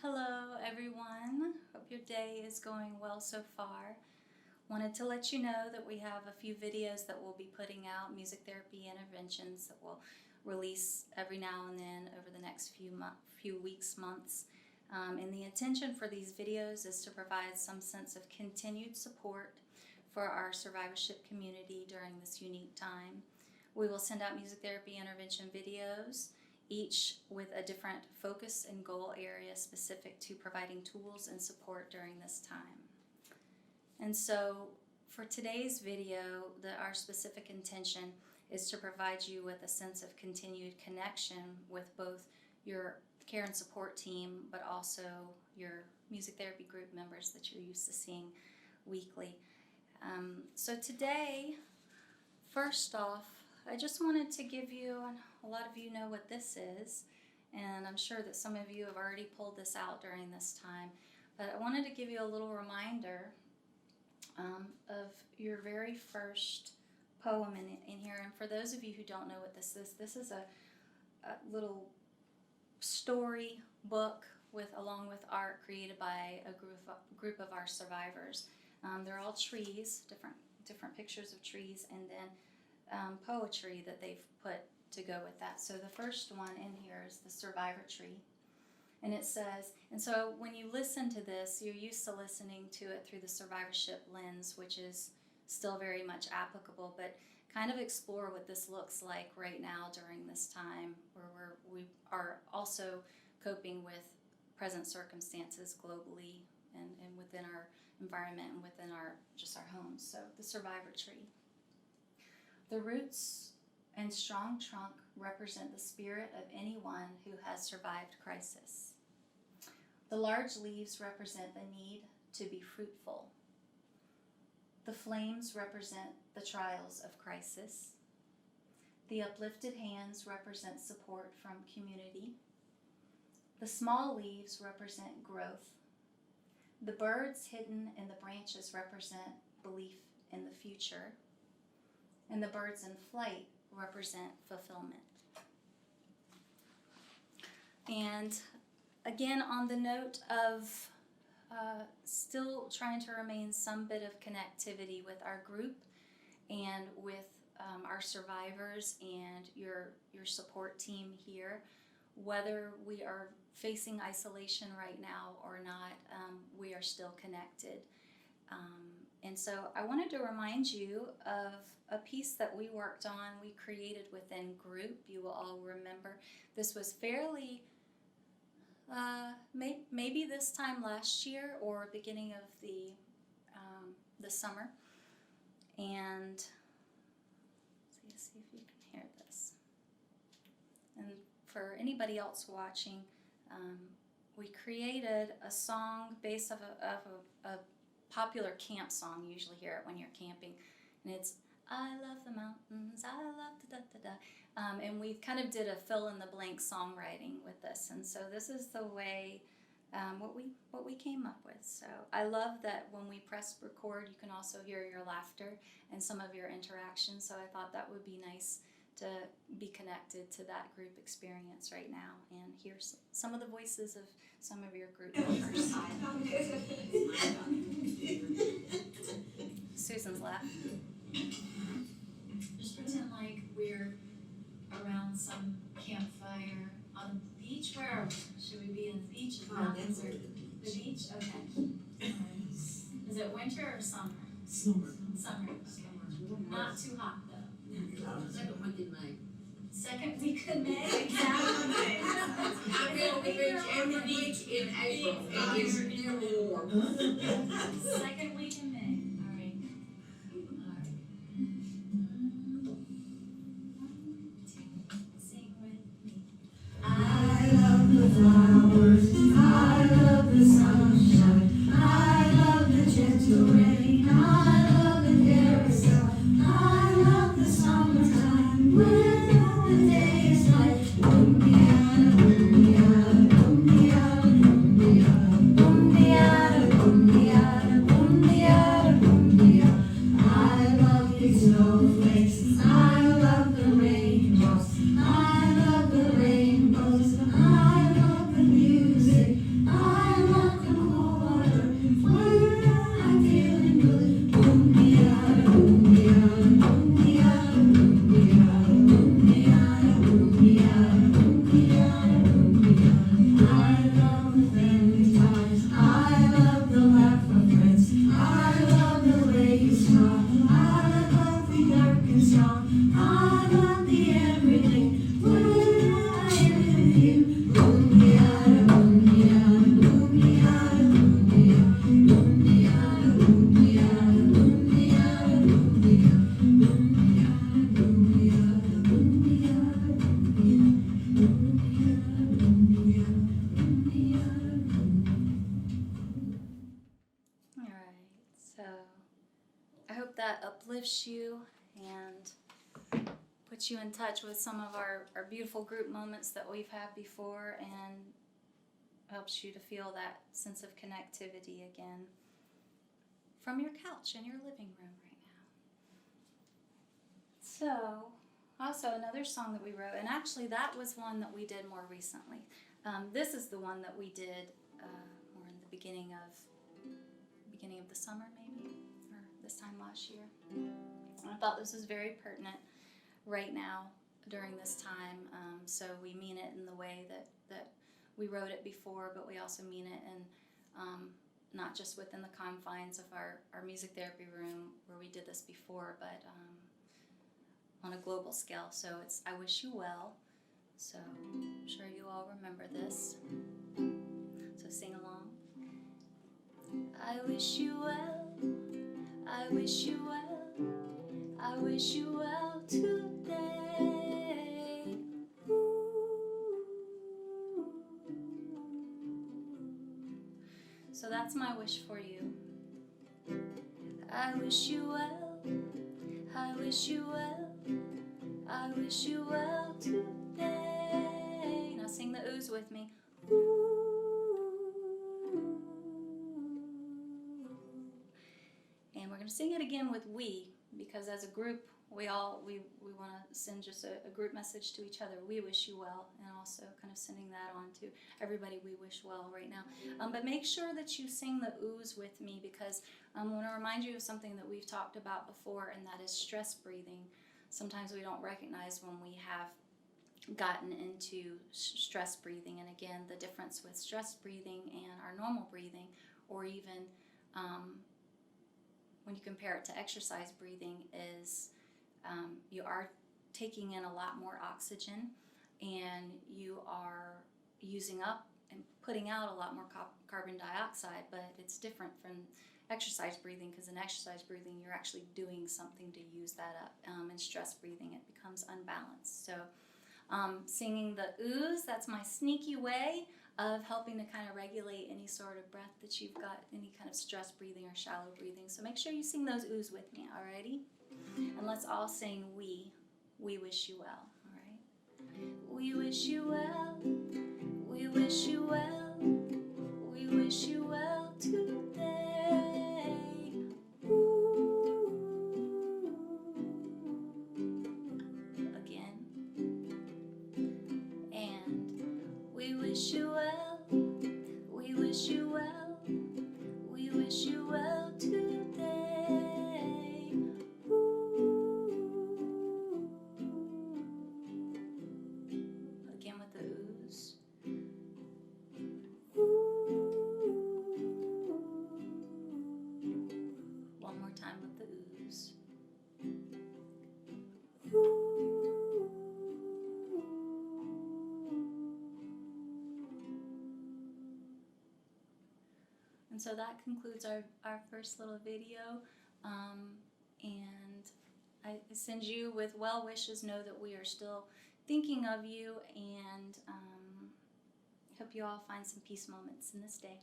Hello everyone, hope your day is going well so far. Wanted to let you know that we have a few videos that we'll be putting out, music therapy interventions that we'll release every now and then over the next few weeks, months. And the intention for these videos is to provide some sense of continued support for our survivorship community during this unique time. We will send out music therapy intervention videos, each with a different focus and goal area specific to providing tools and support during this time. And so for today's video, our specific intention is to provide you with a sense of continued connection with both your care and support team, but also your music therapy group members that you're used to seeing weekly. So today, first off, I just wanted to give you, and a lot of you know what this is, and I'm sure that some of you have already pulled this out during this time, but I wanted to give you a little reminder of your very first poem in here. And for those of you who don't know what this is a little story book along with art created by a group of our survivors. They're all trees, different pictures of trees, and then poetry that they've put to go with that. So the first one in here is the survivor tree, and it says, and so when you listen to this, you're used to listening to it through the survivorship lens, which is still very much applicable, but kind of explore what this looks like right now during this time where we are also coping with present circumstances globally and within our environment and within our homes. So the survivor tree. The roots and strong trunk represent the spirit of anyone who has survived crisis. The large leaves represent the need to be fruitful. The flames represent the trials of crisis. The uplifted hands represent support from community. The small leaves represent growth. The birds hidden in the branches represent belief in the future. And the birds in flight represent fulfillment. And again, on the note of still trying to remain some bit of connectivity with our group and with our survivors and your support team here, whether we are facing isolation right now or not, we are still connected. And so I wanted to remind you of a piece that we worked on, we created within group. You will all remember this was fairly, maybe this time last year or beginning of the summer. And let's see if you can hear this. And for anybody else watching, we created a song based off of a popular camp song. You usually hear it when you're camping, and it's I love the mountains, I love da da da. And we kind of did a fill in the blank songwriting with this, and so this is the way what we came up with. So I love that when we press record, you can also hear your laughter and some of your interaction. So I thought that would be nice to be connected to that group experience right now and hear some of the voices of some of your group members. Susan's laughing. Just pretend like we're around some campfire on the beach. Where should we be? In the beach, in the mountains, or the beach? Okay. Is it winter or summer? Summer. Summer. Okay. Not too hot though. Second week in May. Second week in May. Exactly. I've been on the beach every beach in April, and it's never warm. Second week in May. All right. Sing with me. I love the flowers, I love the sunshine, I love the gentle rain, I love the carousel, I love the summertime when the day is light. Bumbiada, bumbiada, bumbiada, bumbiada, bumbiada, bumbiada, bumbiada. uplifts you and puts you in touch with some of our beautiful group moments that we've had before, and helps you to feel that sense of connectivity again from your couch in your living room right now. So, also another song that we wrote, and actually that was one that we did more recently. This is the one that we did more in the beginning of the summer, maybe, or this time last year. And I thought this was very pertinent right now during this time. So we mean it in the way that we wrote it before, but we also mean it in not just within the confines of our music therapy room where we did this before, but on a global scale. So it's I Wish You Well. So I'm sure you all remember this. So sing along. I wish you well, I wish you well, I wish you well today. Ooh. So that's my wish for you. I wish you well, I wish you well, I wish you well today. Now sing the oohs with me. Ooh. And we're going to sing it again with we, because as a group, we want to send just a group message to each other. We wish you well, and also kind of sending that on to everybody we wish well right now. But make sure that you sing the oohs with me, because I want to remind you of something that we've talked about before, and that is stress breathing. Sometimes we don't recognize when we have gotten into stress breathing, and again, the difference with stress breathing and our normal breathing, or even when you compare it to exercise breathing, is you are taking in a lot more oxygen, and you are using up and putting out a lot more carbon dioxide, but it's different from exercise breathing, because in exercise breathing you're actually doing something to use that up. In stress breathing it becomes unbalanced. So singing the oohs, that's my sneaky way of helping to kind of regulate any sort of breath that you've got, any kind of stress breathing or shallow breathing. So make sure you sing those oohs with me, alrighty? And let's all sing we wish you well, alright? We wish you well, we wish you well, we wish you well today. Ooh. Again. And we wish you well, we wish you well, we wish you well today. Ooh. Again with the oohs. Ooh. One more time with the oohs. Ooh. And so that concludes our first little video, and I send you with well wishes. Know that we are still thinking of you, and hope you all find some peace moments in this day.